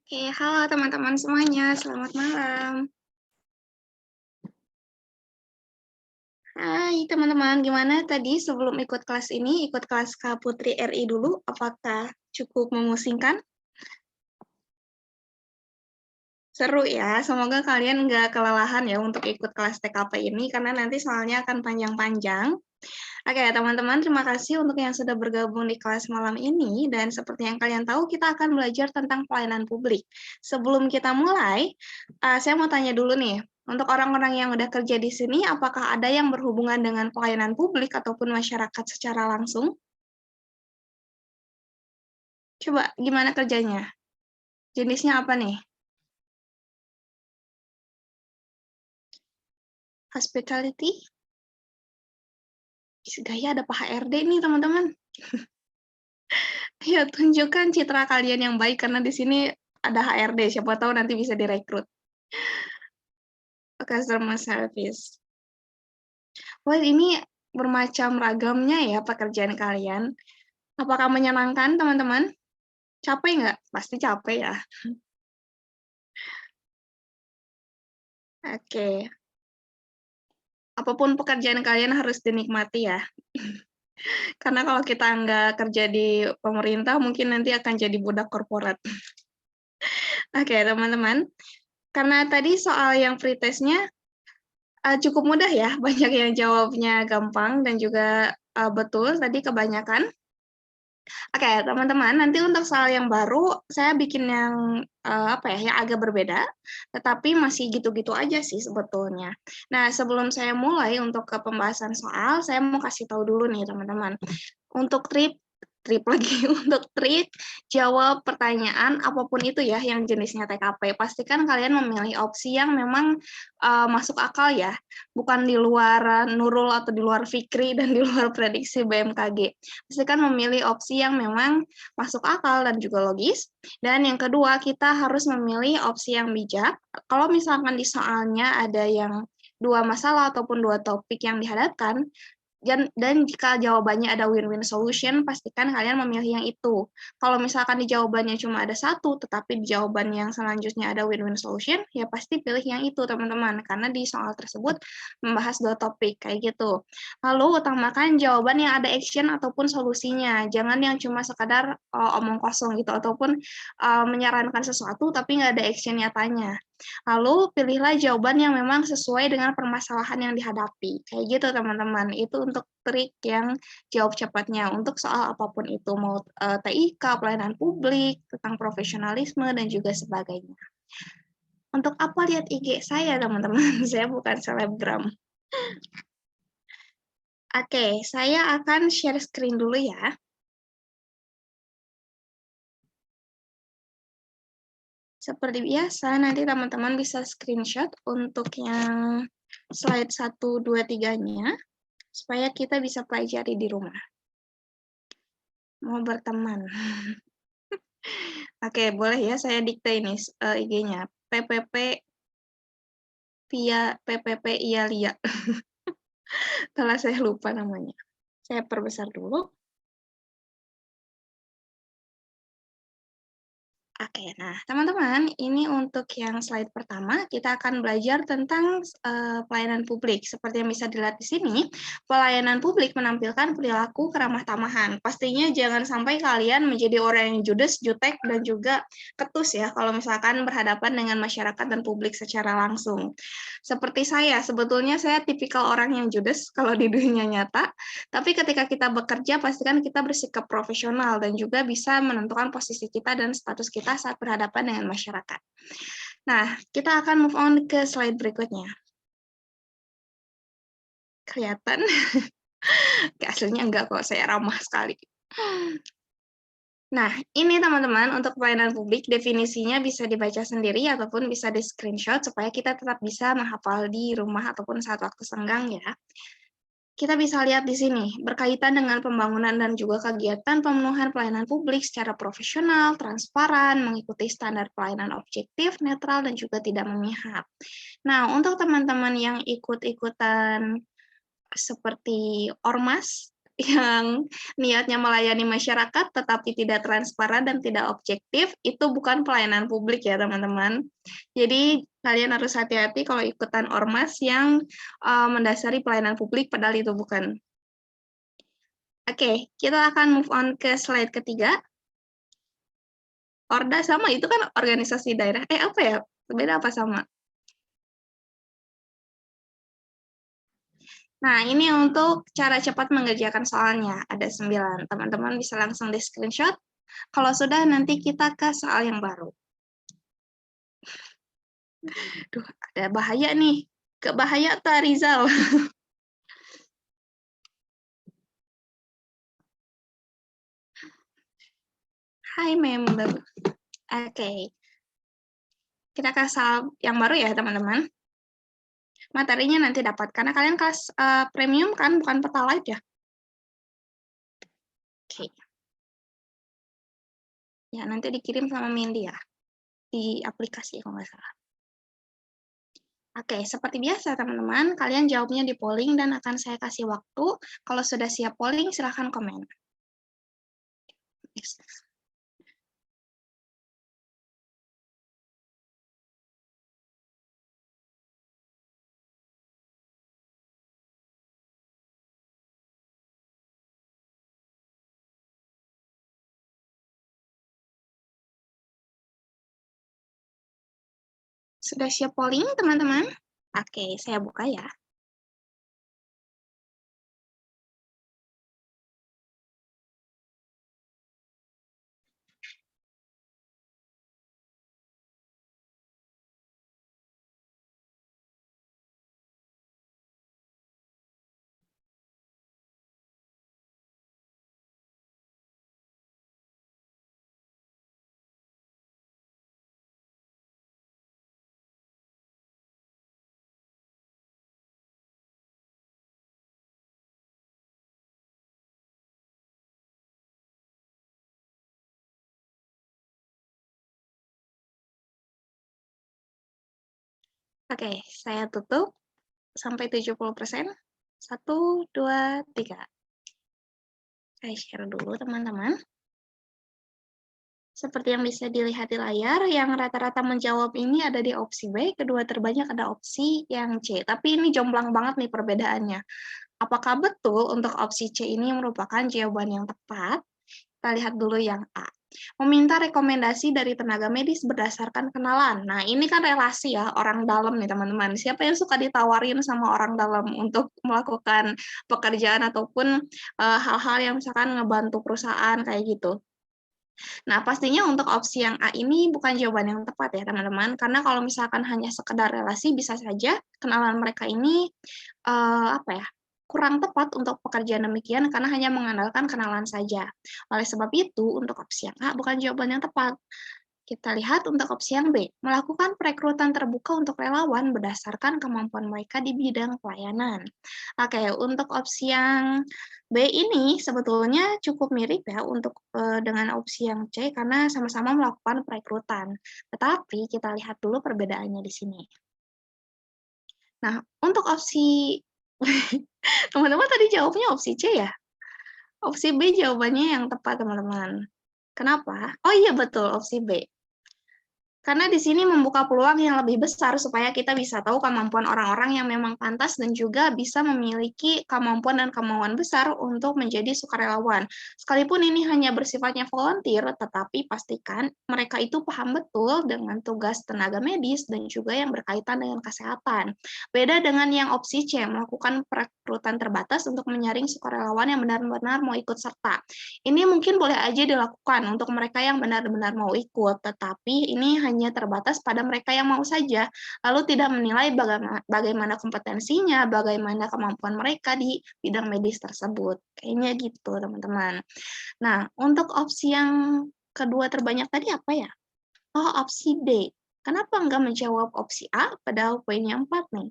Oke, halo teman-teman semuanya, selamat malam. Hai teman-teman, gimana tadi sebelum ikut kelas ini, ikut kelas Kak Putri RI dulu, apakah cukup memusingkan? Seru ya, semoga kalian nggak kelelahan ya untuk ikut kelas TKP ini, karena nanti soalnya akan panjang-panjang. Oke, teman-teman, terima kasih untuk yang sudah bergabung di kelas malam ini, dan seperti yang kalian tahu, kita akan belajar tentang pelayanan publik. Sebelum kita mulai, saya mau tanya dulu nih, untuk orang-orang yang udah kerja di sini, apakah ada yang berhubungan dengan pelayanan publik ataupun masyarakat secara langsung? Coba, gimana kerjanya? Jenisnya apa nih? Hospitality? Gaya ada Pak HRD nih, teman-teman. Ya, tunjukkan citra kalian yang baik, karena di sini ada HRD, siapa tahu nanti bisa direkrut. Customer service. Wah, ini bermacam ragamnya ya pekerjaan kalian. Apakah menyenangkan, teman-teman? Capek nggak? Pasti capek ya. Oke. Apapun pekerjaan kalian harus dinikmati ya. Karena kalau kita nggak kerja di pemerintah, mungkin nanti akan jadi budak korporat. Oke, teman-teman. Karena tadi soal yang free test-nya cukup mudah ya, banyak yang jawabnya gampang dan juga betul tadi kebanyakan. Oke, teman-teman, nanti untuk soal yang baru, saya bikin yang, apa ya, yang agak berbeda, tetapi masih gitu-gitu aja sih sebetulnya. Nah, sebelum saya mulai untuk ke pembahasan soal, saya mau kasih tahu dulu nih, teman-teman. Untuk trik lagi, untuk trik jawab pertanyaan apapun itu ya yang jenisnya TKP, pastikan kalian memilih opsi yang memang, masuk akal ya, bukan di luar Nurul atau di luar Fikri dan di luar prediksi BMKG. Pastikan memilih opsi yang memang masuk akal dan juga logis. Dan yang kedua, kita harus memilih opsi yang bijak. Kalau misalkan di soalnya ada yang 2 masalah ataupun 2 topik yang dihadapkan, dan jika jawabannya ada win-win solution, pastikan kalian memilih yang itu. Kalau misalkan di jawabannya cuma ada satu, tetapi di jawaban yang selanjutnya ada win-win solution, ya pasti pilih yang itu, teman-teman. Karena di soal tersebut membahas 2 topik, kayak gitu. Lalu, utamakan jawaban yang ada action ataupun solusinya. Jangan yang cuma sekadar omong kosong gitu, ataupun menyarankan sesuatu tapi nggak ada action nyatanya. Lalu pilihlah jawaban yang memang sesuai dengan permasalahan yang dihadapi. Kayak gitu teman-teman. Itu untuk trik yang jawab cepatnya untuk soal apapun itu, mau TIK, pelayanan publik, tentang profesionalisme dan juga sebagainya. Untuk apa lihat IG saya teman-teman? Saya bukan selebgram. Oke, saya akan share screen dulu ya. Seperti biasa, nanti teman-teman bisa screenshot untuk yang slide 1, 2, 3-nya, supaya kita bisa pelajari di rumah. Mau berteman. Oke, boleh ya saya dikte ini IG-nya. PPP via PPP Ialia. Telah saya lupa namanya. Saya perbesar dulu. Oke, nah teman-teman, ini untuk yang slide pertama, kita akan belajar tentang pelayanan publik. Seperti yang bisa dilihat di sini, pelayanan publik menampilkan perilaku keramah tamahan. Pastinya jangan sampai kalian menjadi orang yang judes, jutek, dan juga ketus ya, kalau misalkan berhadapan dengan masyarakat dan publik secara langsung. Seperti saya, sebetulnya saya tipikal orang yang judes kalau di dunia nyata, tapi ketika kita bekerja, pastikan kita bersikap profesional dan juga bisa menentukan posisi kita dan status kita saat berhadapan dengan masyarakat. Nah, kita akan move on ke slide berikutnya. Kelihatan? Aslinya enggak kok, saya ramah sekali. Nah, ini teman-teman, untuk pelayanan publik, definisinya bisa dibaca sendiri ataupun bisa di-screenshot supaya kita tetap bisa menghafal di rumah ataupun saat waktu senggang ya. Kita bisa lihat di sini, berkaitan dengan pembangunan dan juga kegiatan pemenuhan pelayanan publik secara profesional, transparan, mengikuti standar pelayanan objektif, netral, dan juga tidak memihak. Nah, untuk teman-teman yang ikut-ikutan seperti ormas, yang niatnya melayani masyarakat tetapi tidak transparan dan tidak objektif, itu bukan pelayanan publik ya teman-teman. Jadi kalian harus hati-hati kalau ikutan ormas yang mendasari pelayanan publik padahal itu bukan. Oke, kita akan move on ke slide ketiga. Orda sama, itu kan organisasi daerah. Apa ya? Beda apa sama? Nah, ini untuk cara cepat mengerjakan soalnya. Ada 9. Teman-teman bisa langsung di screenshot. Kalau sudah, nanti kita ke soal yang baru. Duh, ada bahaya nih. Kebahaya tak Rizal. Hai member. Oke. Kita ke soal yang baru ya, teman-teman. Materinya nanti dapat. Karena kalian kelas premium kan, bukan Pertalite ya. Oke. Ya, nanti dikirim sama Mindy ya. Di aplikasi kalau nggak salah. Oke, seperti biasa teman-teman, kalian jawabnya di polling dan akan saya kasih waktu. Kalau sudah siap polling, silahkan komen. Yes. Sudah siap polling, teman-teman? Oke, saya buka ya. Oke, saya tutup sampai 70%. 1, 2, 3. Saya share dulu, teman-teman. Seperti yang bisa dilihat di layar, yang rata-rata menjawab ini ada di opsi B, kedua terbanyak ada opsi yang C. Tapi ini jomplang banget nih perbedaannya. Apakah betul untuk opsi C ini merupakan jawaban yang tepat? Kita lihat dulu yang A. Meminta rekomendasi dari tenaga medis berdasarkan kenalan. Nah, ini kan relasi ya, orang dalam nih teman-teman. Siapa yang suka ditawarin sama orang dalam untuk melakukan pekerjaan ataupun hal-hal yang misalkan ngebantu perusahaan kayak gitu. Nah, pastinya untuk opsi yang A ini bukan jawaban yang tepat ya, teman-teman. Karena kalau misalkan hanya sekedar relasi, bisa saja kenalan mereka ini kurang tepat untuk pekerjaan demikian karena hanya mengandalkan kenalan saja. Oleh sebab itu, untuk opsi yang A bukan jawaban yang tepat. Kita lihat untuk opsi yang B, melakukan perekrutan terbuka untuk relawan berdasarkan kemampuan mereka di bidang pelayanan. Oke, untuk opsi yang B ini sebetulnya cukup mirip ya untuk dengan opsi yang C karena sama-sama melakukan perekrutan. Tetapi kita lihat dulu perbedaannya di sini. Nah, untuk opsi teman-teman tadi jawabnya opsi C ya? Opsi B jawabannya yang tepat, teman-teman. Kenapa? Oh iya betul, opsi B. Karena di sini membuka peluang yang lebih besar supaya kita bisa tahu kemampuan orang-orang yang memang pantas dan juga bisa memiliki kemampuan dan kemauan besar untuk menjadi sukarelawan. Sekalipun ini hanya bersifatnya volunteer, tetapi pastikan mereka itu paham betul dengan tugas tenaga medis dan juga yang berkaitan dengan kesehatan. Beda dengan yang opsi C, melakukan perekrutan terbatas untuk menyaring sukarelawan yang benar-benar mau ikut serta. Ini mungkin boleh aja dilakukan untuk mereka yang benar-benar mau ikut, tetapi ini hanya terbatas pada mereka yang mau saja, lalu tidak menilai bagaimana kompetensinya, bagaimana kemampuan mereka di bidang medis tersebut. Kayaknya gitu, teman-teman. Nah, untuk opsi yang kedua terbanyak tadi apa ya? Oh, opsi D. Kenapa nggak menjawab opsi A, padahal poinnya 4 nih?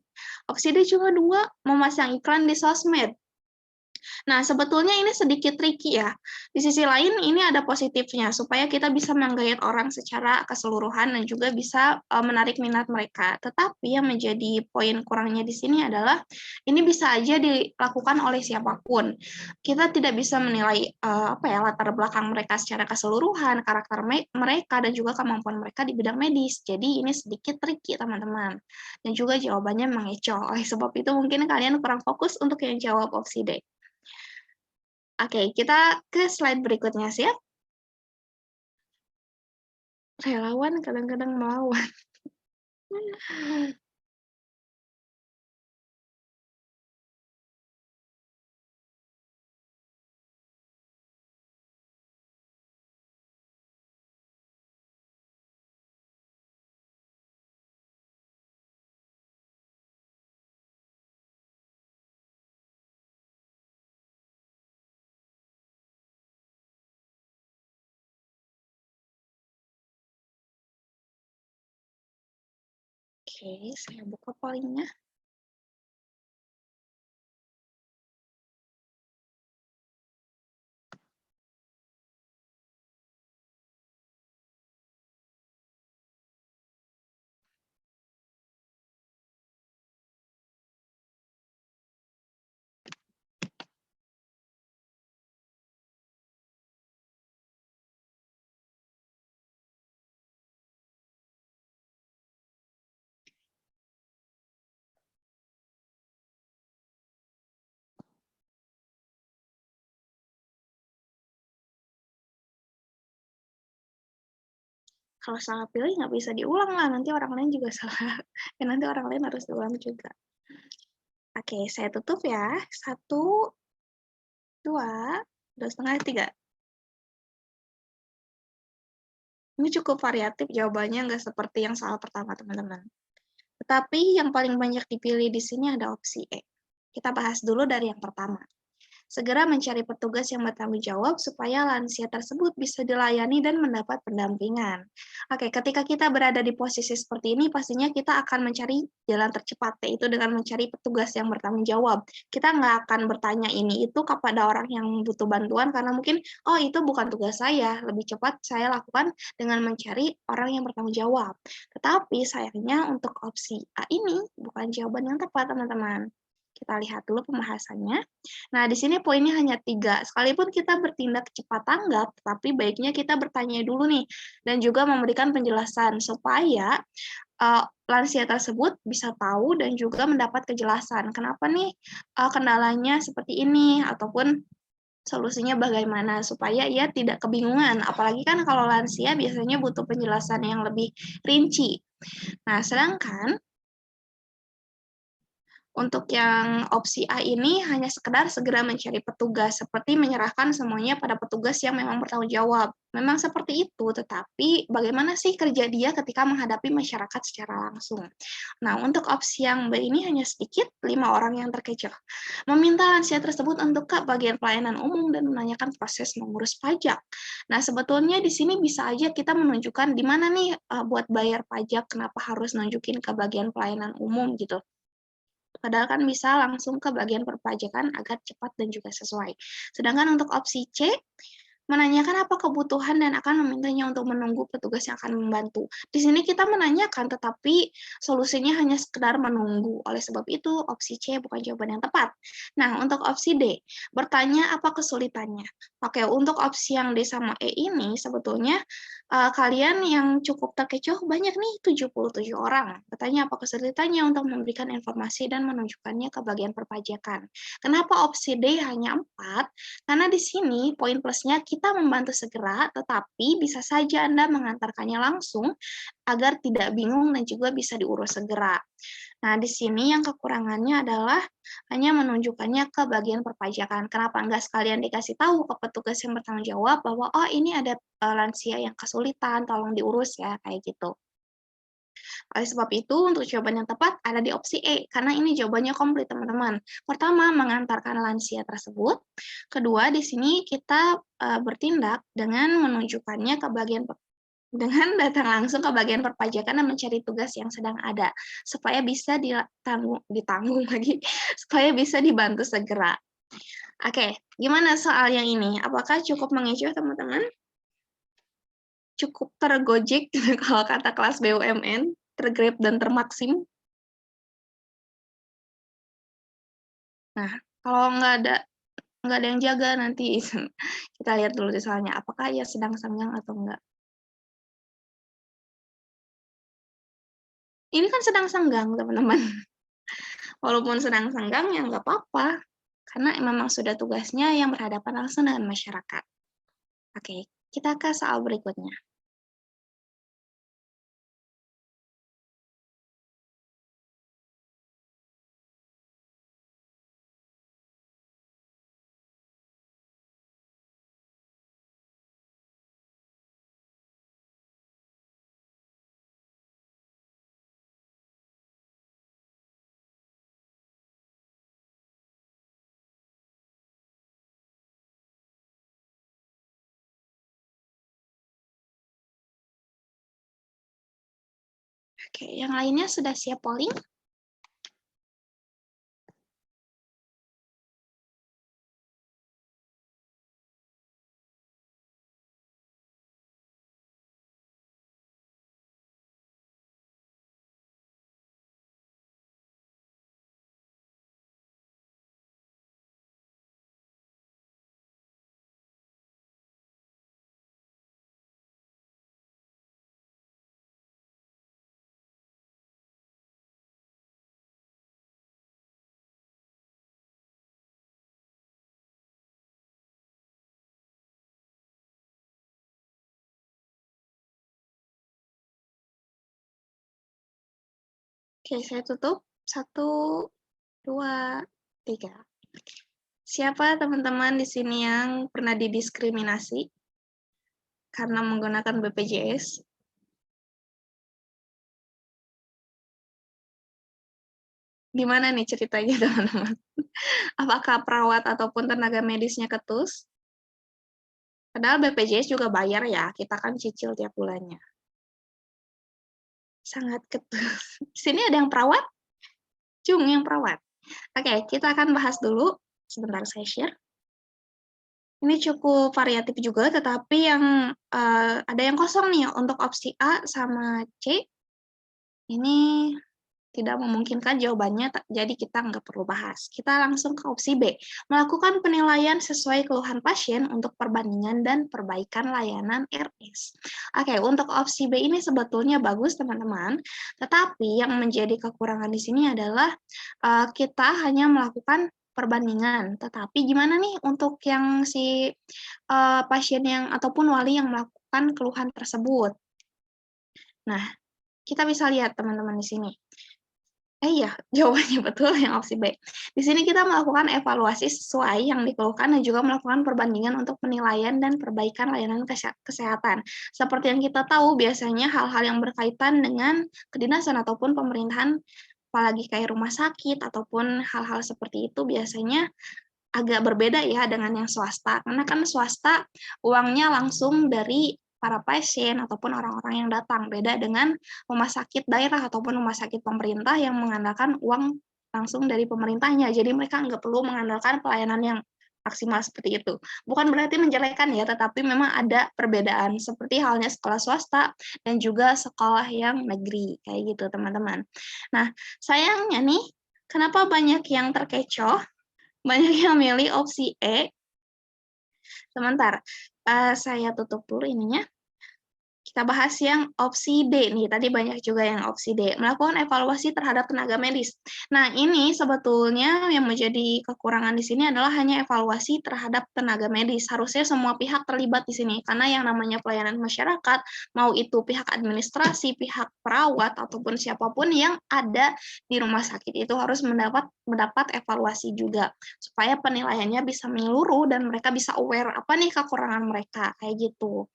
Opsi D cuma 2, memasang iklan di sosmed. Nah, sebetulnya ini sedikit tricky ya. Di sisi lain ini ada positifnya, supaya kita bisa menggait orang secara keseluruhan dan juga bisa menarik minat mereka. Tetapi yang menjadi poin kurangnya di sini adalah ini bisa aja dilakukan oleh siapapun. Kita tidak bisa menilai apa ya latar belakang mereka secara keseluruhan, karakter mereka dan juga kemampuan mereka di bidang medis. Jadi ini sedikit tricky teman-teman. Dan juga jawabannya mengecoh. Oleh sebab itu mungkin kalian kurang fokus untuk yang jawab opsi D. Oke, kita ke slide berikutnya, siap? Relawan kadang-kadang melawan. Oke, saya buka pollingnya. Kalau salah pilih nggak bisa diulang lah, nanti orang lain juga salah. Ya, nanti orang lain harus diulang juga. Oke, saya tutup ya. 1, 2, 2,5, 3. Ini cukup variatif jawabannya, nggak seperti yang soal pertama, teman-teman. Tetapi yang paling banyak dipilih di sini ada opsi E. Kita bahas dulu dari yang pertama. Segera mencari petugas yang bertanggung jawab supaya lansia tersebut bisa dilayani dan mendapat pendampingan. Oke, ketika kita berada di posisi seperti ini, pastinya kita akan mencari jalan tercepat, yaitu dengan mencari petugas yang bertanggung jawab. Kita nggak akan bertanya ini itu kepada orang yang butuh bantuan, karena mungkin, oh itu bukan tugas saya, lebih cepat saya lakukan dengan mencari orang yang bertanggung jawab. Tetapi sayangnya untuk opsi A ini bukan jawaban yang tepat, teman-teman. Kita lihat dulu pembahasannya. Nah, di sini poinnya hanya 3. Sekalipun kita bertindak cepat tanggap, tapi baiknya kita bertanya dulu nih, dan juga memberikan penjelasan supaya lansia tersebut bisa tahu dan juga mendapat kejelasan. Kenapa nih kendalanya seperti ini, ataupun solusinya bagaimana, supaya ia tidak kebingungan. Apalagi kan kalau lansia biasanya butuh penjelasan yang lebih rinci. Nah, sedangkan untuk yang opsi A ini hanya sekedar segera mencari petugas, seperti menyerahkan semuanya pada petugas yang memang bertanggung jawab. Memang seperti itu, tetapi bagaimana sih kerja dia ketika menghadapi masyarakat secara langsung? Nah, untuk opsi yang B ini hanya sedikit, 5 orang yang terkecoh. Meminta lansia tersebut untuk ke bagian pelayanan umum dan menanyakan proses mengurus pajak. Nah, sebetulnya di sini bisa aja kita menunjukkan di mana nih buat bayar pajak, kenapa harus nunjukin ke bagian pelayanan umum gitu. Padahal kan bisa langsung ke bagian perpajakan agar cepat dan juga sesuai. Sedangkan untuk opsi C, menanyakan apa kebutuhan dan akan memintanya untuk menunggu petugas yang akan membantu. Di sini kita menanyakan, tetapi solusinya hanya sekedar menunggu. Oleh sebab itu, opsi C bukan jawaban yang tepat. Nah, untuk opsi D, bertanya apa kesulitannya. Oke, untuk opsi yang D sama E ini, sebetulnya kalian yang cukup terkecoh banyak nih, 77 orang. Bertanya apa kesulitannya untuk memberikan informasi dan menunjukkannya ke bagian perpajakan. Kenapa opsi D hanya 4? Karena di sini poin plusnya kita membantu segera, tetapi bisa saja Anda mengantarkannya langsung agar tidak bingung dan juga bisa diurus segera. Nah, di sini yang kekurangannya adalah hanya menunjukkannya ke bagian perpajakan. Kenapa enggak sekalian dikasih tahu ke petugas yang bertanggung jawab bahwa, oh ini ada lansia yang kesulitan, tolong diurus ya, kayak gitu. Oleh sebab itu, untuk jawaban yang tepat ada di opsi E, karena ini jawabannya komplit, teman-teman. Pertama, mengantarkan lansia tersebut. Kedua, di sini kita bertindak dengan menunjukkannya ke bagian dengan datang langsung ke bagian perpajakan dan mencari tugas yang sedang ada, supaya bisa ditanggung lagi, supaya bisa dibantu segera. Oke, gimana soal yang ini? Apakah cukup mengecoh, teman-teman? Cukup tergojek kalau kata kelas BUMN, tergrab dan termaksim? Nah, kalau nggak ada yang jaga nanti kita lihat dulu misalnya apakah ia sedang senggang atau enggak. Ini kan sedang senggang, teman-teman. Walaupun sedang senggang ya nggak apa-apa, karena memang sudah tugasnya yang berhadapan langsung dengan masyarakat. Oke, kita ke soal berikutnya. Oke, yang lainnya sudah siap polling? Oke, saya tutup. 1, 2, 3. Siapa teman-teman di sini yang pernah didiskriminasi karena menggunakan BPJS? Gimana nih ceritanya, teman-teman? Apakah perawat ataupun tenaga medisnya ketus? Padahal BPJS juga bayar ya, kita kan cicil tiap bulannya. Sangat ketus. Di sini ada yang perawat? Cung yang perawat. Oke, kita akan bahas dulu. Sebentar saya share. Ini cukup variatif juga, tetapi yang ada yang kosong nih untuk opsi A sama C. Ini tidak memungkinkan jawabannya, jadi kita nggak perlu bahas. Kita langsung ke opsi B, melakukan penilaian sesuai keluhan pasien untuk perbandingan dan perbaikan layanan RS. Oke, untuk opsi B ini sebetulnya bagus, teman-teman, tetapi yang menjadi kekurangan di sini adalah kita hanya melakukan perbandingan, tetapi gimana nih untuk yang si pasien yang ataupun wali yang melakukan keluhan tersebut? Nah, kita bisa lihat teman-teman di sini. Iya, jawabannya betul yang opsi B. Di sini kita melakukan evaluasi sesuai yang dikeluhkan dan juga melakukan perbandingan untuk penilaian dan perbaikan layanan kesehatan. Seperti yang kita tahu, biasanya hal-hal yang berkaitan dengan kedinasan ataupun pemerintahan, apalagi kayak rumah sakit ataupun hal-hal seperti itu biasanya agak berbeda ya dengan yang swasta. Karena kan swasta uangnya langsung dari para pasien ataupun orang-orang yang datang. Beda dengan rumah sakit daerah ataupun rumah sakit pemerintah yang mengandalkan uang langsung dari pemerintahnya. Jadi mereka nggak perlu mengandalkan pelayanan yang maksimal seperti itu. Bukan berarti menjelekkan ya, tetapi memang ada perbedaan. Seperti halnya sekolah swasta dan juga sekolah yang negeri. Kayak gitu teman-teman. Nah, sayangnya nih, kenapa banyak yang terkecoh? Banyak yang milih opsi E. Sebentar, saya tutup dulu ininya. Kita bahas yang opsi D nih, tadi banyak juga yang opsi D, melakukan evaluasi terhadap tenaga medis. Nah, ini sebetulnya yang menjadi kekurangan di sini adalah hanya evaluasi terhadap tenaga medis. Harusnya semua pihak terlibat di sini, karena yang namanya pelayanan masyarakat, mau itu pihak administrasi, pihak perawat, ataupun siapapun yang ada di rumah sakit itu harus mendapat evaluasi juga, supaya penilaiannya bisa menyeluruh dan mereka bisa aware apa nih kekurangan mereka, kayak gitu.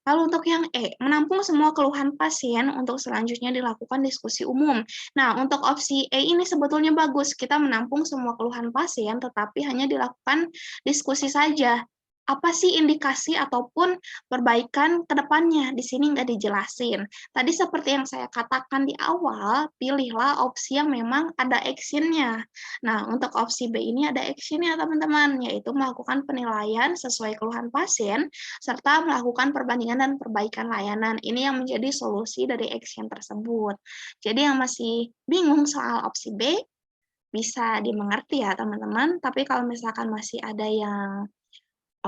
Lalu untuk yang E, menampung semua keluhan pasien untuk selanjutnya dilakukan diskusi umum. Nah, untuk opsi E ini sebetulnya bagus, kita menampung semua keluhan pasien, tetapi hanya dilakukan diskusi saja. apa sih indikasi ataupun perbaikan ke depannya? Di sini nggak dijelasin. Tadi seperti yang saya katakan di awal, pilihlah opsi yang memang ada action-nya. Nah, untuk opsi B ini ada action-nya, teman-teman, yaitu melakukan penilaian sesuai keluhan pasien, serta melakukan perbandingan dan perbaikan layanan. Ini yang menjadi solusi dari action tersebut. Jadi yang masih bingung soal opsi B, bisa dimengerti ya, teman-teman. Tapi kalau misalkan masih ada yang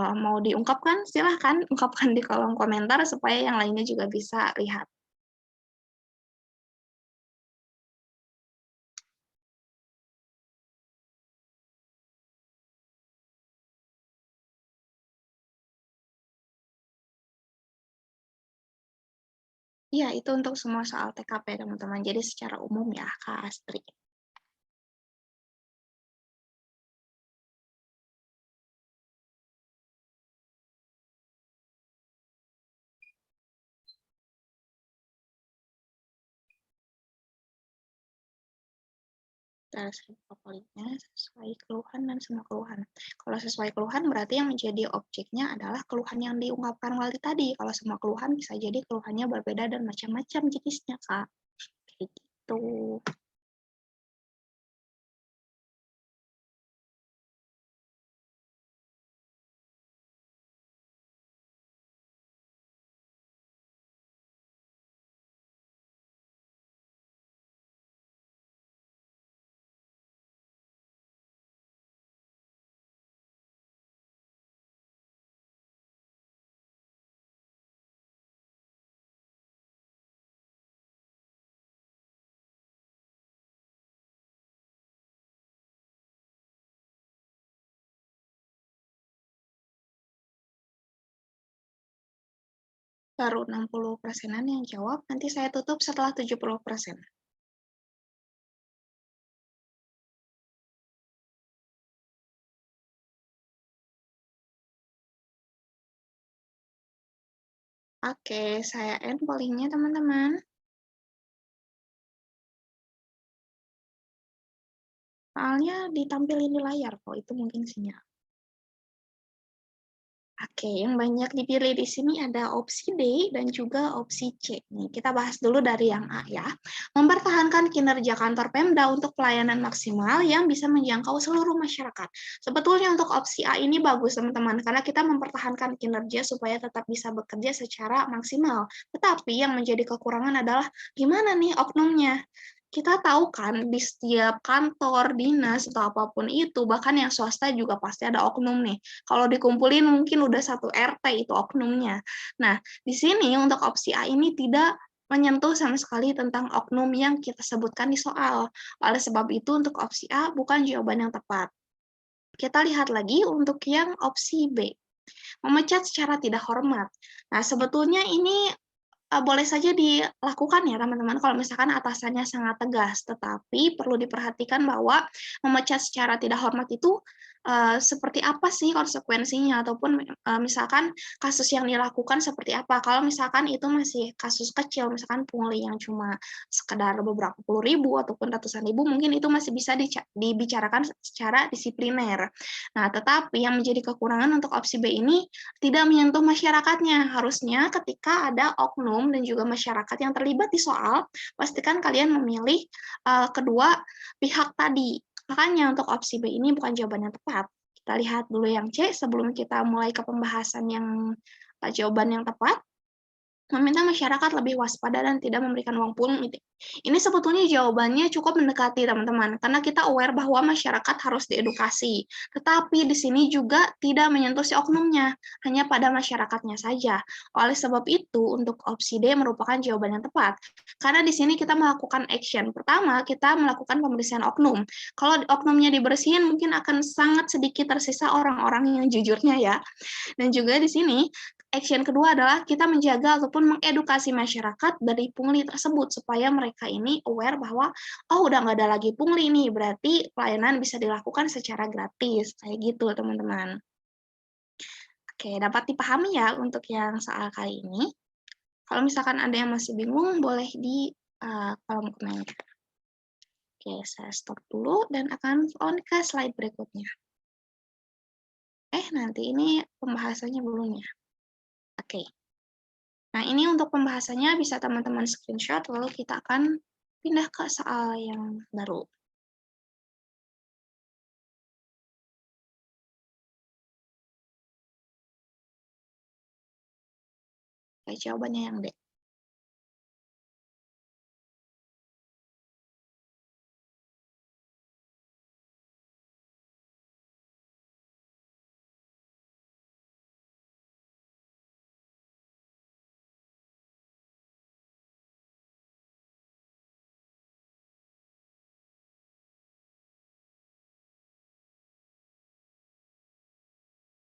mau diungkapkan, silahkan ungkapkan di kolom komentar supaya yang lainnya juga bisa lihat. Iya, itu untuk semua soal TKP, teman-teman. Jadi secara umum ya, Kak Astri. Polisnya sesuai keluhan dan semua keluhan. Kalau sesuai keluhan berarti yang menjadi objeknya adalah keluhan yang diungkapkan wali tadi. Kalau semua keluhan bisa jadi keluhannya berbeda dan macam-macam jenisnya, Kak. Kayak gitu. Baru 60%-an yang jawab, nanti saya tutup setelah 70%. Oke, saya end pollingnya teman-teman. Soalnya ditampilin di layar kok, itu mungkin sinyal. Oke, yang banyak dipilih di sini ada opsi D dan juga opsi C. Nih, kita bahas dulu dari yang A ya. Mempertahankan kinerja kantor Pemda untuk pelayanan maksimal yang bisa menjangkau seluruh masyarakat. Sebetulnya untuk opsi A ini bagus teman-teman, karena kita mempertahankan kinerja supaya tetap bisa bekerja secara maksimal. Tetapi yang menjadi kekurangan adalah gimana nih oknumnya? Kita tahu kan di setiap kantor, dinas, atau apapun itu, bahkan yang swasta juga pasti ada oknum nih. Kalau dikumpulin mungkin udah satu RT itu oknumnya. Nah, di sini untuk opsi A ini tidak menyentuh sama sekali tentang oknum yang kita sebutkan di soal. Oleh sebab itu untuk opsi A bukan jawaban yang tepat. Kita lihat lagi untuk yang opsi B. Memecat secara tidak hormat. Nah, sebetulnya ini boleh saja dilakukan ya teman-teman kalau misalkan atasannya sangat tegas, tetapi perlu diperhatikan bahwa memecat secara tidak hormat itu, seperti apa sih konsekuensinya ataupun, misalkan kasus yang dilakukan seperti apa. Kalau misalkan itu masih kasus kecil, misalkan pungli yang cuma sekedar beberapa puluh ribu ataupun ratusan ribu, mungkin itu masih bisa dibicarakan secara disipliner. Nah, tetapi yang menjadi kekurangan untuk opsi B ini tidak menyentuh masyarakatnya. Harusnya ketika ada oknum dan juga masyarakat yang terlibat di soal, pastikan kalian memilih kedua pihak tadi. Makanya untuk opsi B ini bukan jawaban yang tepat. Kita lihat dulu yang C sebelum kita mulai ke pembahasan yang jawaban yang tepat. Meminta masyarakat lebih waspada dan tidak memberikan uang pungli. Ini sebetulnya jawabannya cukup mendekati, teman-teman, karena kita aware bahwa masyarakat harus diedukasi. Tetapi di sini juga tidak menyentuh si oknumnya, hanya pada masyarakatnya saja. Oleh sebab itu, untuk opsi D merupakan jawaban yang tepat. Karena di sini kita melakukan action. Pertama, kita melakukan pembersihan oknum. Kalau oknumnya dibersihin, mungkin akan sangat sedikit tersisa orang-orang yang jujurnya ya. Dan juga di sini, action kedua adalah kita menjaga ataupun mengedukasi masyarakat dari pungli tersebut, supaya mereka ini aware bahwa, oh udah nggak ada lagi pungli nih, berarti pelayanan bisa dilakukan secara gratis, kayak gitu teman-teman. Oke, dapat dipahami ya untuk yang soal kali ini. Kalau misalkan ada yang masih bingung, boleh di kolom komentar. Oke, saya stop dulu dan akan on ke slide berikutnya. Nanti ini pembahasannya belum ya? Oke. Nah, ini untuk pembahasannya bisa teman-teman screenshot, lalu kita akan pindah ke soal yang baru. Oke, jawabannya yang D.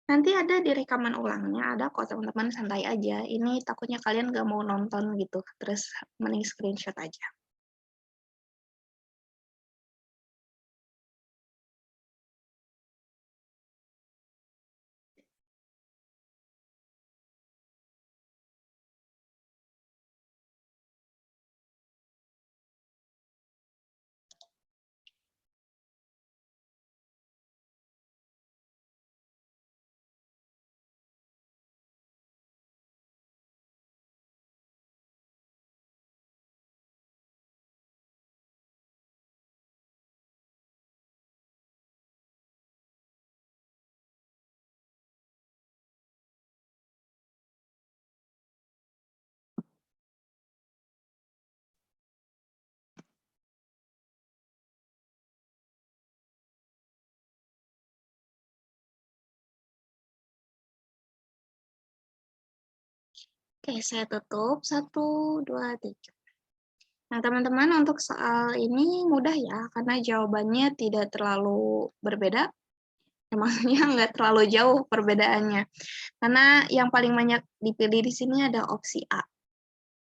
Nanti ada di rekaman ulangnya, ada kok teman-teman, santai aja. Ini takutnya kalian nggak mau nonton gitu, terus mending screenshot aja. Oke, saya tutup. 1, 2, 3. Nah, teman-teman, untuk soal ini mudah ya, karena jawabannya tidak terlalu berbeda. Ya, maksudnya nggak terlalu jauh perbedaannya. Karena yang paling banyak dipilih di sini ada opsi A.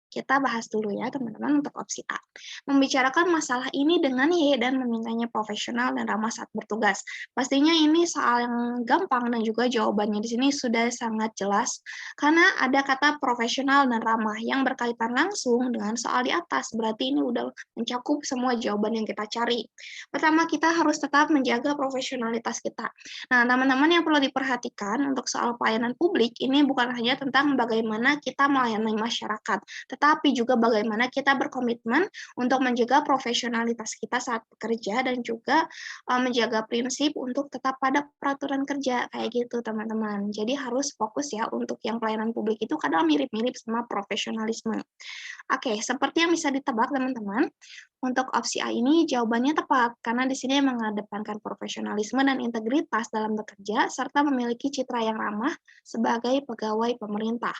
Kita bahas dulu ya teman-teman untuk opsi A. Membicarakan masalah ini dengan Y dan memintanya profesional dan ramah saat bertugas. Pastinya ini soal yang gampang dan juga jawabannya di sini sudah sangat jelas karena ada kata profesional dan ramah yang berkaitan langsung dengan soal di atas. Berarti ini udah mencakup semua jawaban yang kita cari. Pertama, kita harus tetap menjaga profesionalitas kita. Nah, teman-teman, yang perlu diperhatikan untuk soal pelayanan publik ini bukan hanya tentang bagaimana kita melayani masyarakat, tetapi juga bagaimana kita berkomitmen untuk menjaga profesionalitas kita saat bekerja dan juga menjaga prinsip untuk tetap pada peraturan kerja kayak gitu teman-teman. Jadi harus fokus ya untuk yang pelayanan publik itu kadang mirip-mirip sama profesionalisme. Oke, seperti yang bisa ditebak teman-teman, untuk opsi A ini jawabannya tepat karena di sini mengedepankan profesionalisme dan integritas dalam bekerja serta memiliki citra yang ramah sebagai pegawai pemerintah.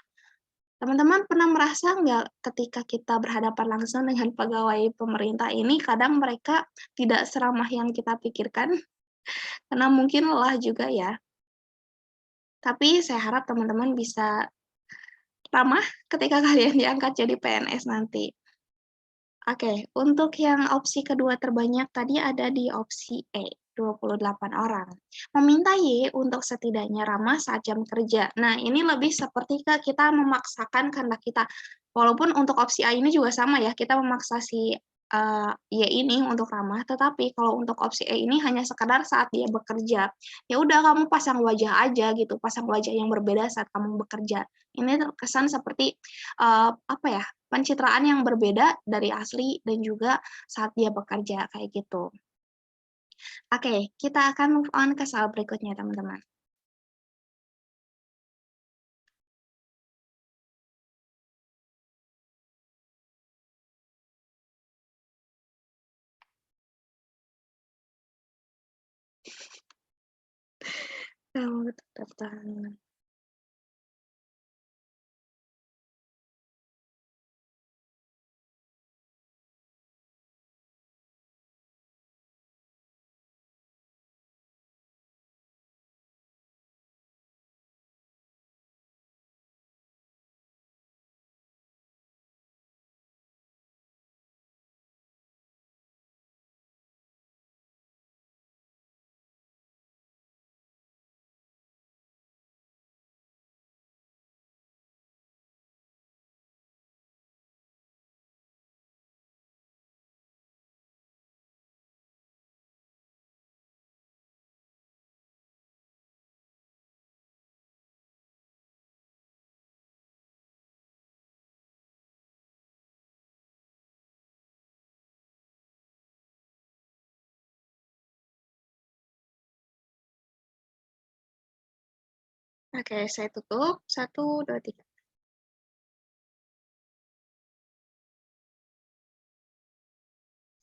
Teman-teman pernah merasa nggak ketika kita berhadapan langsung dengan pegawai pemerintah ini, kadang mereka tidak seramah yang kita pikirkan, karena mungkin lelah juga ya. Tapi saya harap teman-teman bisa ramah ketika kalian diangkat jadi PNS nanti. Oke, untuk yang opsi kedua terbanyak tadi ada di opsi E, 28 orang. Meminta Y untuk setidaknya ramah saat jam kerja. Nah, ini lebih seperti kita memaksakan kehendak kita. Walaupun untuk opsi A ini juga sama ya, kita memaksa si Y ini untuk ramah, tetapi kalau untuk opsi E ini hanya sekedar saat dia bekerja. Ya udah kamu pasang wajah aja gitu, pasang wajah yang berbeda saat kamu bekerja. Ini terkesan seperti apa ya? Pencitraan yang berbeda dari asli dan juga saat dia bekerja, kayak gitu. Oke, kita akan move on ke soal berikutnya, teman-teman. Oke, saya tutup. 1, 2, 3.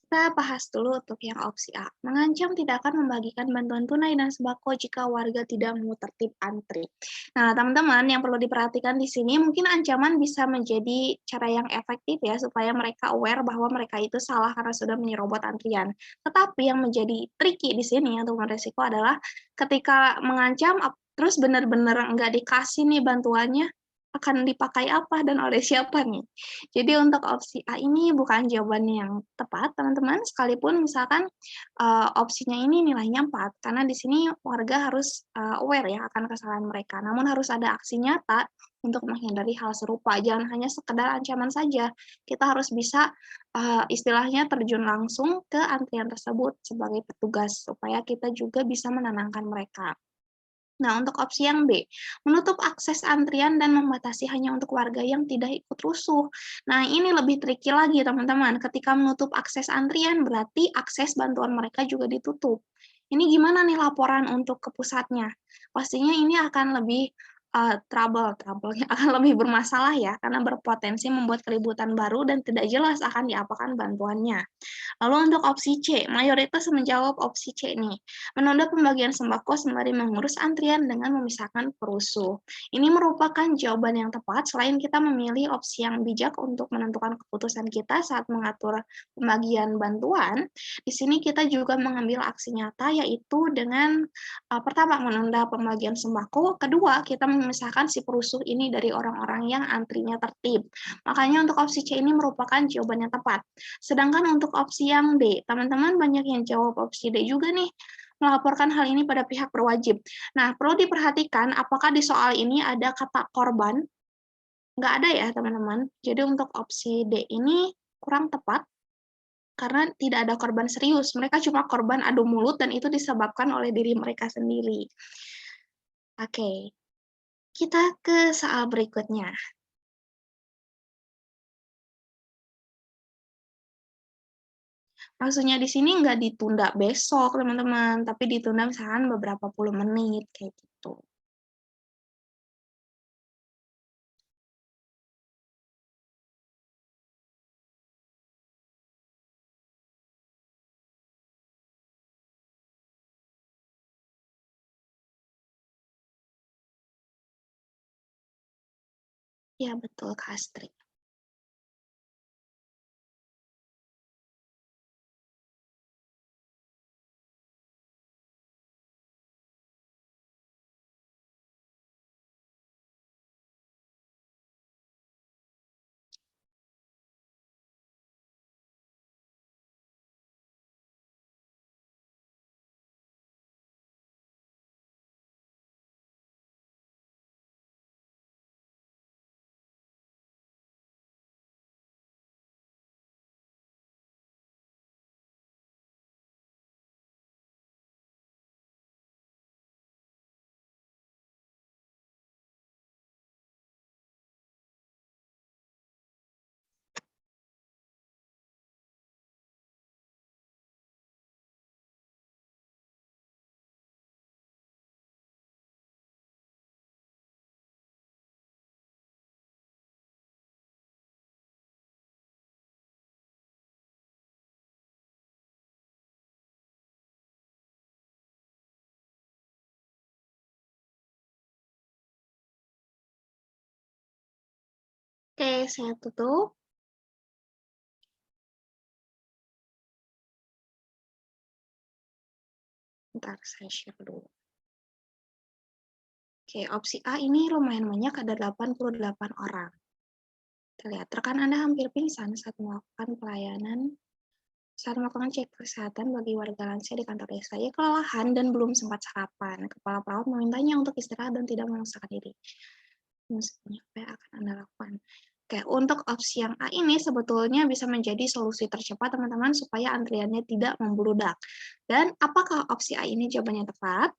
Kita bahas dulu untuk yang opsi A. Mengancam tidak akan membagikan bantuan tunai dan sembako jika warga tidak mau tertib antri. Nah, teman-teman, yang perlu diperhatikan di sini mungkin ancaman bisa menjadi cara yang efektif ya supaya mereka aware bahwa mereka itu salah karena sudah menyerobot antrian. Tetapi yang menjadi tricky di sini untuk beresiko adalah ketika mengancam terus benar-benar nggak dikasih nih bantuannya, akan dipakai apa dan oleh siapa nih? Jadi untuk opsi A ini bukan jawaban yang tepat, teman-teman, sekalipun misalkan, opsinya ini nilainya 4, karena di sini warga harus, aware ya akan kesalahan mereka, namun harus ada aksi nyata untuk menghindari hal serupa, jangan hanya sekedar ancaman saja. Kita harus bisa, istilahnya terjun langsung ke antrian tersebut sebagai petugas, supaya kita juga bisa menenangkan mereka. Nah, untuk opsi yang B, menutup akses antrian dan membatasi hanya untuk warga yang tidak ikut rusuh. Nah, ini lebih tricky lagi, teman-teman. Ketika menutup akses antrian, berarti akses bantuan mereka juga ditutup. Ini gimana nih laporan untuk ke pusatnya? Pastinya ini akan lebih trouble-nya akan lebih bermasalah ya, karena berpotensi membuat keributan baru dan tidak jelas akan diapakan bantuannya. Lalu untuk opsi C, mayoritas menjawab opsi C nih, menunda pembagian sembako sembari mengurus antrian dengan memisahkan perusuh. Ini merupakan jawaban yang tepat selain kita memilih opsi yang bijak untuk menentukan keputusan kita saat mengatur pembagian bantuan. Di sini kita juga mengambil aksi nyata yaitu dengan pertama menunda pembagian sembako, kedua kita memisahkan si perusuh ini dari orang-orang yang antrinya tertib. Makanya untuk opsi C ini merupakan jawaban yang tepat. Sedangkan untuk opsi yang D, teman-teman banyak yang jawab opsi D juga nih, melaporkan hal ini pada pihak berwajib. Nah, perlu diperhatikan apakah di soal ini ada kata korban? Nggak ada ya, teman-teman. Jadi untuk opsi D ini kurang tepat karena tidak ada korban serius. Mereka cuma korban adu mulut dan itu disebabkan oleh diri mereka sendiri. Oke, kita ke soal berikutnya. Maksudnya di sini nggak ditunda besok, teman-teman, tapi ditunda misalkan beberapa puluh menit, kayak gitu. Ya, betul, Kak Astrid. Oke, saya tutup. Bentar, saya share dulu. Oke, opsi A ini lumayan banyak, ada 88 orang. Kita lihat, rekan Anda hampir pingsan saat melakukan cek kesehatan bagi warga lansia di kantor desa. Ia kelelahan dan belum sempat sarapan. Kepala perawat memintanya untuk istirahat dan tidak memaksakan diri. Maksudnya, apa yang akan Anda lakukan? Oke, untuk opsi yang A ini sebetulnya bisa menjadi solusi tercepat, teman-teman, supaya antriannya tidak membludak. Dan apakah opsi A ini jawabannya tepat?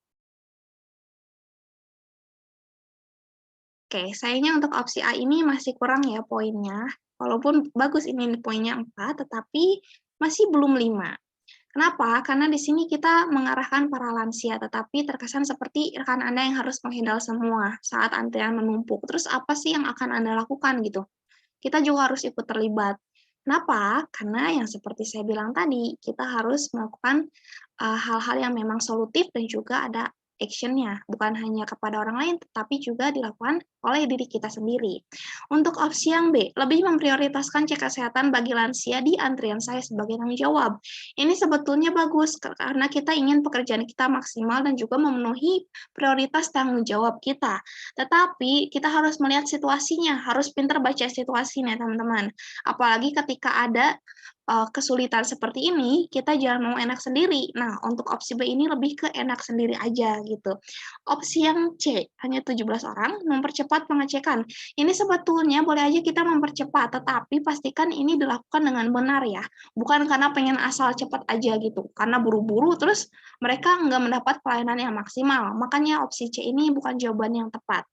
Oke, sayangnya untuk opsi A ini masih kurang ya poinnya. Walaupun bagus ini poinnya 4, tetapi masih belum 5. Kenapa? Karena di sini kita mengarahkan para lansia, tetapi terkesan seperti rekan Anda yang harus menghandle semua saat antrian menumpuk. Terus apa sih yang akan Anda lakukan gitu? Kita juga harus ikut terlibat. Kenapa? Karena yang seperti saya bilang tadi, kita harus melakukan hal-hal yang memang solutif dan juga ada action-nya, bukan hanya kepada orang lain, tetapi juga dilakukan oleh diri kita sendiri. Untuk opsi yang B, lebih memprioritaskan cek kesehatan bagi lansia di antrian saya sebagai tanggung jawab. Ini sebetulnya bagus karena kita ingin pekerjaan kita maksimal dan juga memenuhi prioritas tanggung jawab kita. Tetapi kita harus melihat situasinya, harus pintar baca situasinya, teman-teman. Apalagi ketika ada kesulitan seperti ini, kita jangan mau enak sendiri. Nah, untuk opsi B ini lebih ke enak sendiri aja gitu. Opsi yang C, hanya 17 orang, mempercepat pengecekan. Ini sebetulnya boleh aja kita mempercepat, tetapi pastikan ini dilakukan dengan benar ya. Bukan karena pengen asal cepat aja gitu, karena buru-buru terus mereka nggak mendapat pelayanan yang maksimal. Makanya opsi C ini bukan jawaban yang tepat.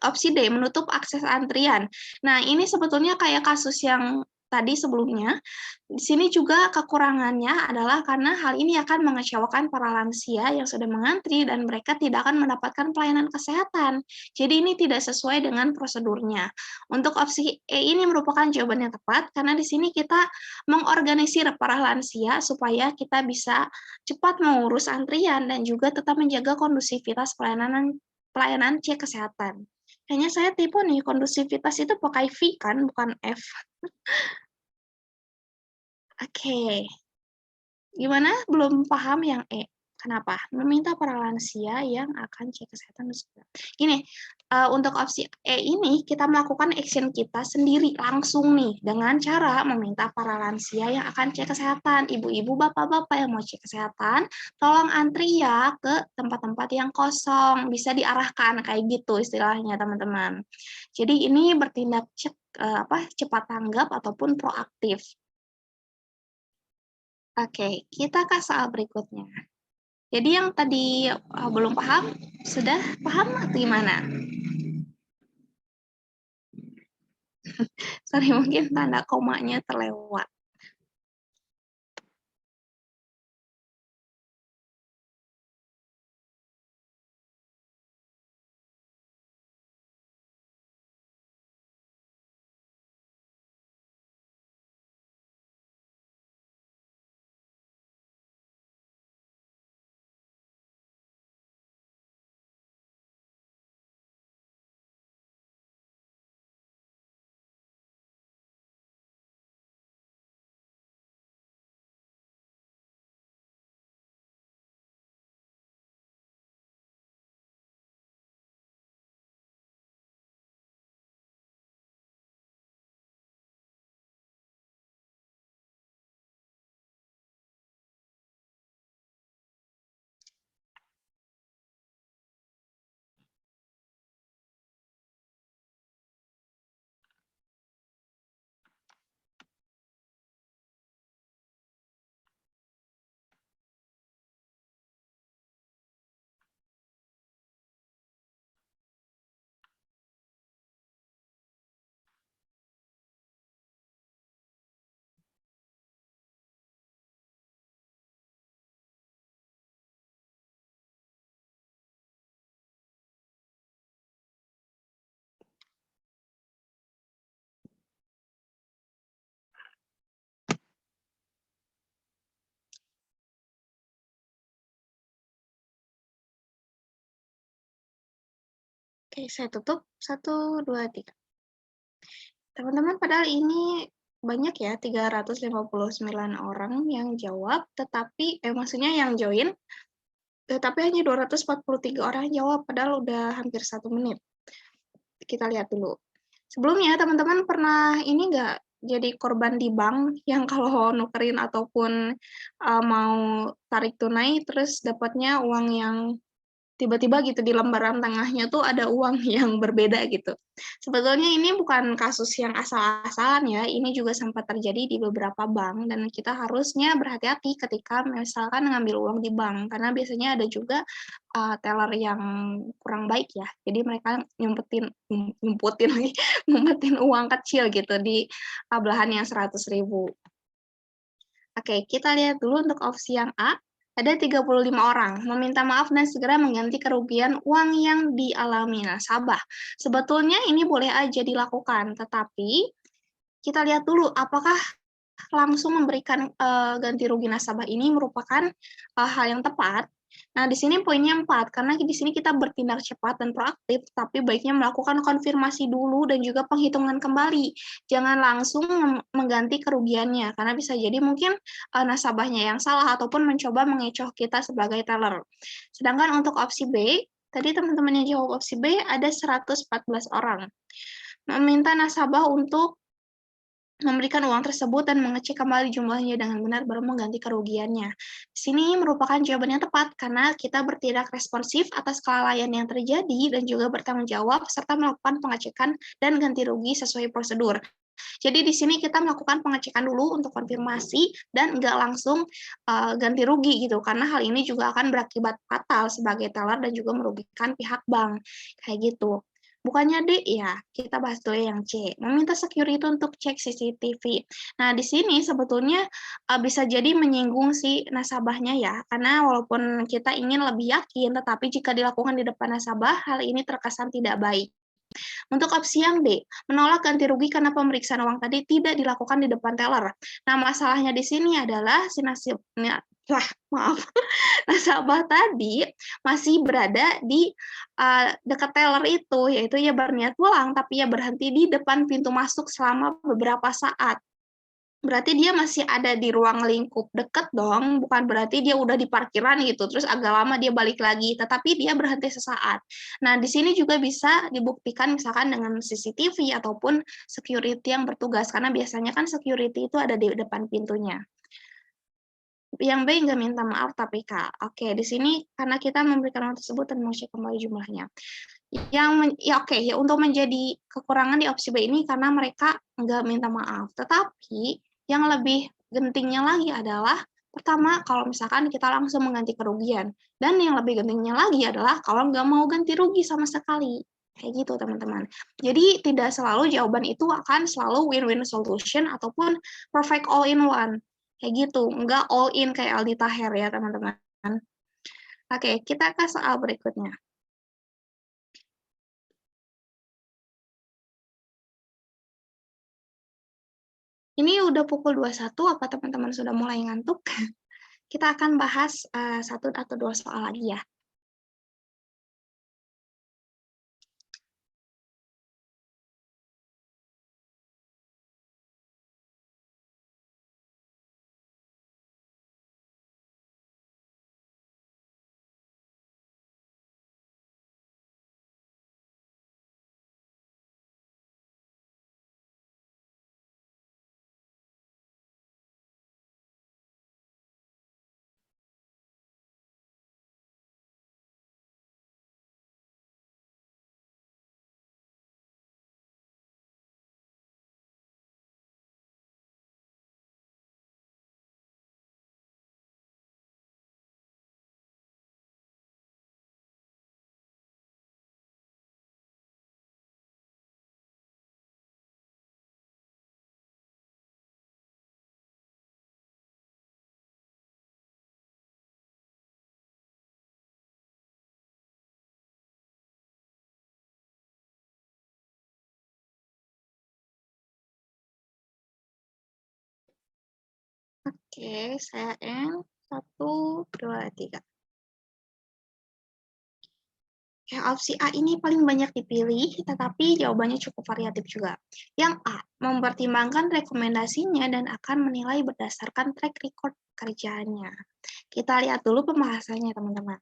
Opsi D, menutup akses antrian. Nah, ini sebetulnya kayak kasus yang tadi sebelumnya. Di sini juga kekurangannya adalah karena hal ini akan mengecewakan para lansia yang sudah mengantri dan mereka tidak akan mendapatkan pelayanan kesehatan. Jadi ini tidak sesuai dengan prosedurnya. Untuk opsi E ini merupakan jawaban yang tepat karena di sini kita mengorganisir para lansia supaya kita bisa cepat mengurus antrian dan juga tetap menjaga kondusivitas pelayanan cek kesehatan. Kayaknya saya tipu nih, kondusivitas itu pakai V kan, bukan F. Oke. Gimana? Belum paham yang E? Kenapa? Meminta para lansia yang akan cek kesehatan. Gini, untuk opsi E ini kita melakukan action kita sendiri langsung nih dengan cara meminta para lansia yang akan cek kesehatan, ibu-ibu, bapak-bapak yang mau cek kesehatan, tolong antri ya ke tempat-tempat yang kosong, bisa diarahkan kayak gitu istilahnya teman-teman. Jadi ini bertindak cepat tanggap ataupun proaktif. Oke, kita ke soal berikutnya. Jadi yang tadi belum paham, sudah paham atau gimana? Sorry, mungkin tanda komanya terlewat. Oke, saya tutup. 1, 2, 3. Teman-teman, padahal ini banyak ya, 359 orang yang jawab, tetapi maksudnya yang join, tetapi hanya 243 orang yang jawab, padahal udah hampir 1 menit. Kita lihat dulu. Sebelumnya, teman-teman pernah ini nggak jadi korban di bank yang kalau nukerin ataupun mau tarik tunai, terus dapatnya uang yang tiba-tiba gitu di lembaran tengahnya tuh ada uang yang berbeda gitu. Sebetulnya ini bukan kasus yang asal-asalan ya, ini juga sempat terjadi di beberapa bank dan kita harusnya berhati-hati ketika misalkan ngambil uang di bank karena biasanya ada juga teller yang kurang baik ya. Jadi mereka nyumputin lagi, ngumpetin uang kecil gitu di belahan yang 100.000. Oke, kita lihat dulu untuk opsi yang A, ada 35 orang meminta maaf dan segera mengganti kerugian uang yang dialami nasabah. Sebetulnya ini boleh aja dilakukan, tetapi kita lihat dulu apakah langsung memberikan, ganti rugi nasabah ini merupakan, hal yang tepat. Nah, di sini poinnya 4, karena di sini kita bertindak cepat dan proaktif, tapi baiknya melakukan konfirmasi dulu dan juga penghitungan kembali. Jangan langsung mengganti kerugiannya, karena bisa jadi mungkin, nasabahnya yang salah ataupun mencoba mengecoh kita sebagai teller. Sedangkan untuk opsi B, tadi teman-teman yang jawab opsi B ada 114 orang, meminta nasabah untuk memberikan uang tersebut dan mengecek kembali jumlahnya dengan benar baru mengganti kerugiannya. Di sini merupakan jawaban yang tepat karena kita bertindak responsif atas kelalaian yang terjadi dan juga bertanggung jawab serta melakukan pengecekan dan ganti rugi sesuai prosedur. Jadi di sini kita melakukan pengecekan dulu untuk konfirmasi dan nggak langsung ganti rugi gitu, karena hal ini juga akan berakibat fatal sebagai teller dan juga merugikan pihak bank, kayak gitu. Bukannya D ya, kita bahas dulu yang C, meminta security untuk cek CCTV. Nah, di sini sebetulnya bisa jadi menyinggung si nasabahnya ya, karena walaupun kita ingin lebih yakin, tetapi jika dilakukan di depan nasabah, hal ini terkesan tidak baik. Untuk opsi yang D, menolak ganti rugi karena pemeriksaan uang tadi tidak dilakukan di depan teller. Nah, masalahnya di sini adalah si maaf, nasabah tadi masih berada di dekat teller itu, yaitu ia berniat pulang, tapi ia berhenti di depan pintu masuk selama beberapa saat. Berarti dia masih ada di ruang lingkup dekat dong, bukan berarti dia udah di parkiran gitu, terus agak lama dia balik lagi, tetapi dia berhenti sesaat. Nah, di sini juga bisa dibuktikan misalkan dengan CCTV ataupun security yang bertugas, karena biasanya kan security itu ada di depan pintunya. Yang B nggak minta maaf tapi Kak. Oke, di sini karena kita memberikan uang tersebut dan mau cek kembali jumlahnya. Oke, ya untuk menjadi kekurangan di opsi B ini karena mereka nggak minta maaf. Tetapi yang lebih gentingnya lagi adalah pertama kalau misalkan kita langsung mengganti kerugian, dan yang lebih gentingnya lagi adalah kalau nggak mau ganti rugi sama sekali. Kayak gitu teman-teman. Jadi tidak selalu jawaban itu akan selalu win-win solution ataupun perfect all in one. Kayak gitu, nggak all in kayak Aldi Taher ya teman-teman. Oke, kita ke soal berikutnya. Ini udah pukul 21, apa teman-teman sudah mulai ngantuk? Kita akan bahas 1 atau 2 soal lagi ya. Oke, saya N, 1, 2, 3. Ya, opsi A ini paling banyak dipilih, tetapi jawabannya cukup variatif juga. Yang A, mempertimbangkan rekomendasinya dan akan menilai berdasarkan track record kerjanya. Kita lihat dulu pembahasannya, teman-teman.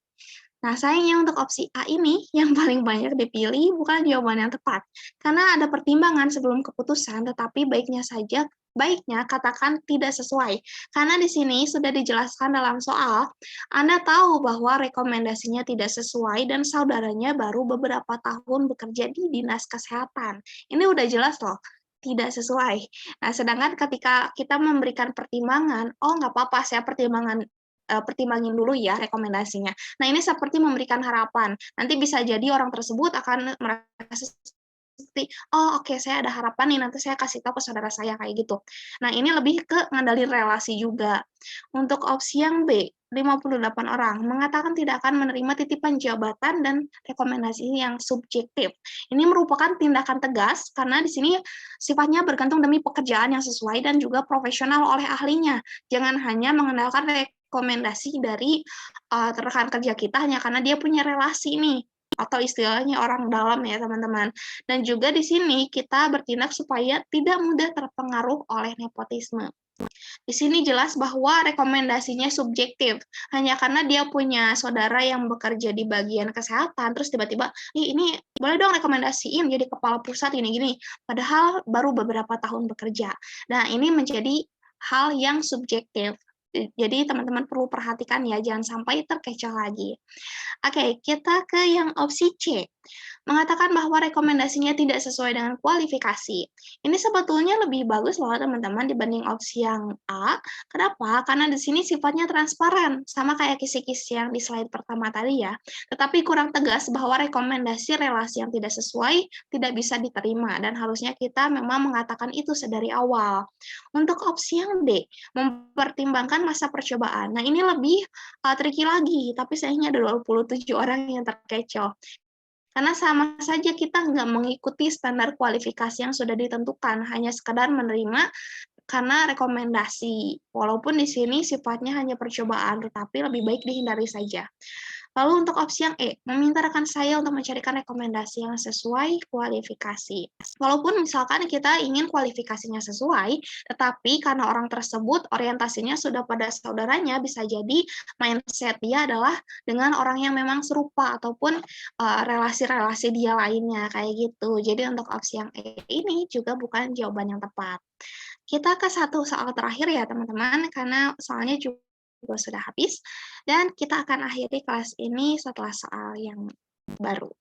Nah, sayangnya untuk opsi A ini yang paling banyak dipilih bukan jawaban yang tepat. Karena ada pertimbangan sebelum keputusan, tetapi baiknya katakan tidak sesuai. Karena di sini sudah dijelaskan dalam soal, Anda tahu bahwa rekomendasinya tidak sesuai dan saudaranya baru beberapa tahun bekerja di Dinas Kesehatan. Ini udah jelas loh, tidak sesuai. Nah, sedangkan ketika kita memberikan pertimbangan, oh nggak apa-apa, saya pertimbangin dulu ya rekomendasinya. Nah, ini seperti memberikan harapan. Nanti bisa jadi orang tersebut akan merasa seperti, "Oh oke saya ada harapan nih nanti saya kasih tahu ke saudara saya," kayak gitu. Nah ini lebih ke ngandelin relasi juga. Untuk opsi yang B, 58 orang mengatakan tidak akan menerima titipan jabatan dan rekomendasi yang subjektif. Ini merupakan tindakan tegas karena di sini sifatnya bergantung demi pekerjaan yang sesuai dan juga profesional oleh ahlinya. Jangan hanya mengandalkan rekomendasi dari rekan kerja kita hanya karena dia punya relasi nih atau istilahnya orang dalam ya teman-teman. Dan juga di sini kita bertindak supaya tidak mudah terpengaruh oleh nepotisme. Di sini jelas bahwa rekomendasinya subjektif, hanya karena dia punya saudara yang bekerja di bagian kesehatan, terus tiba-tiba, "Ih, ini boleh dong rekomendasiin jadi kepala pusat gini-gini," padahal baru beberapa tahun bekerja. Nah, ini menjadi hal yang subjektif. Jadi teman-teman perlu perhatikan ya, jangan sampai terkecoh lagi. Oke, kita ke yang opsi C. Mengatakan bahwa rekomendasinya tidak sesuai dengan kualifikasi. Ini sebetulnya lebih bagus loh teman-teman dibanding opsi yang A. Kenapa? Karena di sini sifatnya transparan, sama kayak kisi-kisi yang di slide pertama tadi ya. Tetapi kurang tegas bahwa rekomendasi relasi yang tidak sesuai tidak bisa diterima dan harusnya kita memang mengatakan itu sedari awal. Untuk opsi yang D, mempertimbangkan masa percobaan. Nah, ini lebih tricky lagi, tapi sayangnya ada 27 orang yang terkecoh. Karena sama saja kita nggak mengikuti standar kualifikasi yang sudah ditentukan, hanya sekedar menerima karena rekomendasi. Walaupun di sini sifatnya hanya percobaan, tetapi lebih baik dihindari saja. Lalu untuk opsi yang E, meminta rekan saya untuk mencarikan rekomendasi yang sesuai kualifikasi. Walaupun misalkan kita ingin kualifikasinya sesuai, tetapi karena orang tersebut orientasinya sudah pada saudaranya, bisa jadi mindset dia adalah dengan orang yang memang serupa ataupun relasi-relasi dia lainnya kayak gitu. Jadi untuk opsi yang E ini juga bukan jawaban yang tepat. Kita ke satu soal terakhir ya teman-teman, karena soalnya juga sudah habis, dan kita akan akhiri kelas ini setelah soal yang baru.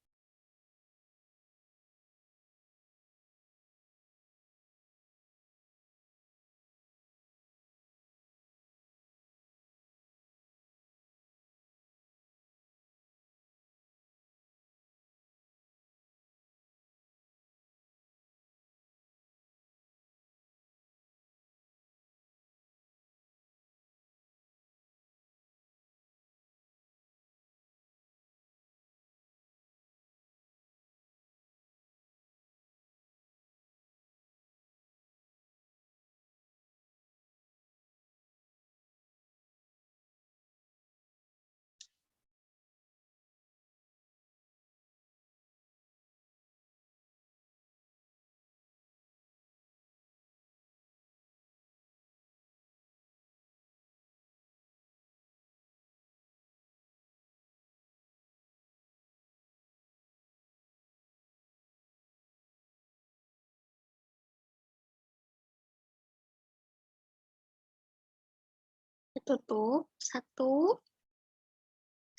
Tutup, satu,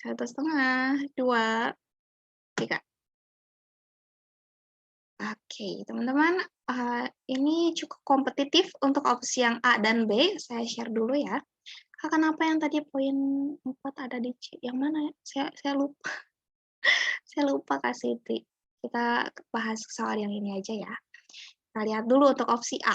1,5, 2, 3. Oke, teman-teman, ini cukup kompetitif untuk opsi yang A dan B, saya share dulu ya. Kenapa yang tadi poin 4 ada di C, yang mana ya? Saya lupa saya lupa kasih kita bahas soal yang ini aja ya. Kita lihat dulu untuk opsi A.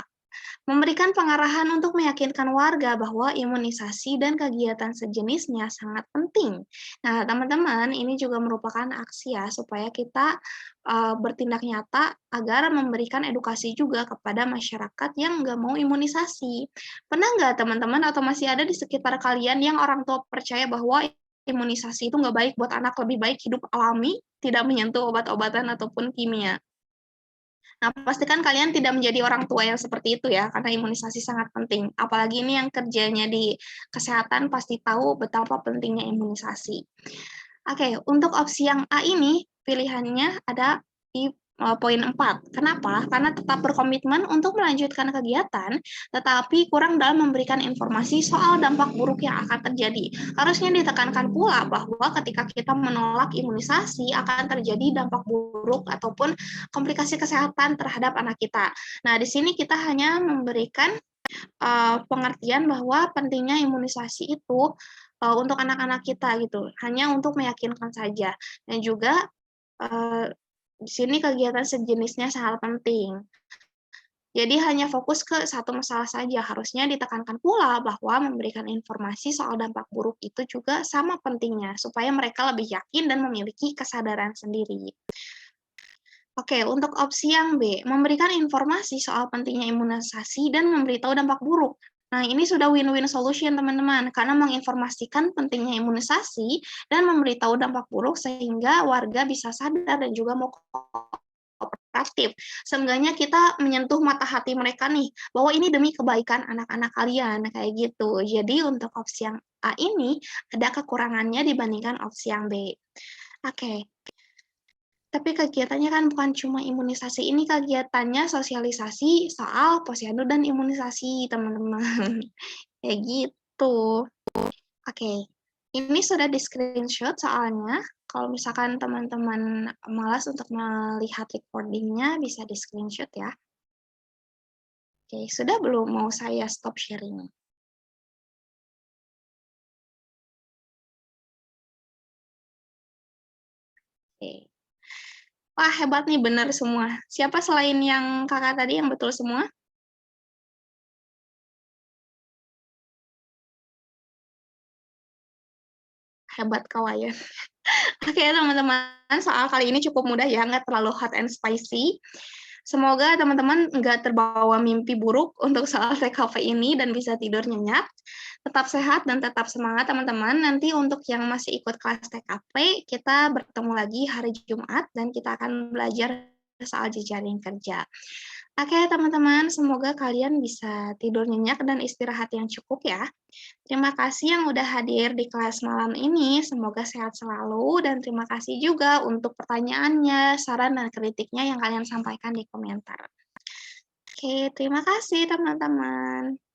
Memberikan pengarahan untuk meyakinkan warga bahwa imunisasi dan kegiatan sejenisnya sangat penting. Nah, teman-teman, ini juga merupakan aksi ya, supaya kita bertindak nyata agar memberikan edukasi juga kepada masyarakat yang nggak mau imunisasi. Pernah nggak teman-teman atau masih ada di sekitar kalian yang orang tua percaya bahwa imunisasi itu nggak baik buat anak, lebih baik hidup alami, tidak menyentuh obat-obatan ataupun kimia? Nah, pastikan kalian tidak menjadi orang tua yang seperti itu ya, karena imunisasi sangat penting. Apalagi ini yang kerjanya di kesehatan pasti tahu betapa pentingnya imunisasi. Oke, untuk opsi yang A ini pilihannya ada di poin 4. Kenapa? Karena tetap berkomitmen untuk melanjutkan kegiatan, tetapi kurang dalam memberikan informasi soal dampak buruk yang akan terjadi. Harusnya ditekankan pula bahwa ketika kita menolak imunisasi akan terjadi dampak buruk ataupun komplikasi kesehatan terhadap anak kita. Nah, di sini kita hanya memberikan pengertian bahwa pentingnya imunisasi itu untuk anak-anak kita gitu, hanya untuk meyakinkan saja. Dan juga Di sini kegiatan sejenisnya sangat penting. Jadi hanya fokus ke satu masalah saja. Harusnya ditekankan pula bahwa memberikan informasi soal dampak buruk itu juga sama pentingnya, supaya mereka lebih yakin dan memiliki kesadaran sendiri. Oke, untuk opsi yang B, memberikan informasi soal pentingnya imunisasi dan memberitahu dampak buruk. Nah, ini sudah win-win solution, teman-teman, karena menginformasikan pentingnya imunisasi dan memberitahu dampak buruk sehingga warga bisa sadar dan juga mau kooperatif. Seenggaknya kita menyentuh mata hati mereka nih, bahwa ini demi kebaikan anak-anak kalian, kayak gitu. Jadi untuk opsi yang A ini ada kekurangannya dibandingkan opsi yang B. Oke, tapi kegiatannya kan bukan cuma imunisasi, ini kegiatannya sosialisasi soal posyandu dan imunisasi, teman-teman. Kayak gitu. Oke, ini sudah di-screenshot soalnya. Kalau misalkan teman-teman malas untuk melihat recording-nya, bisa di-screenshot ya. Oke, sudah belum mau saya stop sharing? Oke. Wah, hebat nih, benar semua. Siapa selain yang kakak tadi yang betul semua? Hebat kawayan. Oke, teman-teman, soal kali ini cukup mudah ya, nggak terlalu hot and spicy. Semoga teman-teman nggak terbawa mimpi buruk untuk soal TKP ini dan bisa tidur nyenyak. Tetap sehat dan tetap semangat, teman-teman. Nanti untuk yang masih ikut kelas TKP, kita bertemu lagi hari Jumat dan kita akan belajar soal jejaring kerja. Oke, teman-teman, semoga kalian bisa tidur nyenyak dan istirahat yang cukup ya. Terima kasih yang udah hadir di kelas malam ini. Semoga sehat selalu dan terima kasih juga untuk pertanyaannya, saran dan kritiknya yang kalian sampaikan di komentar. Oke, terima kasih teman-teman.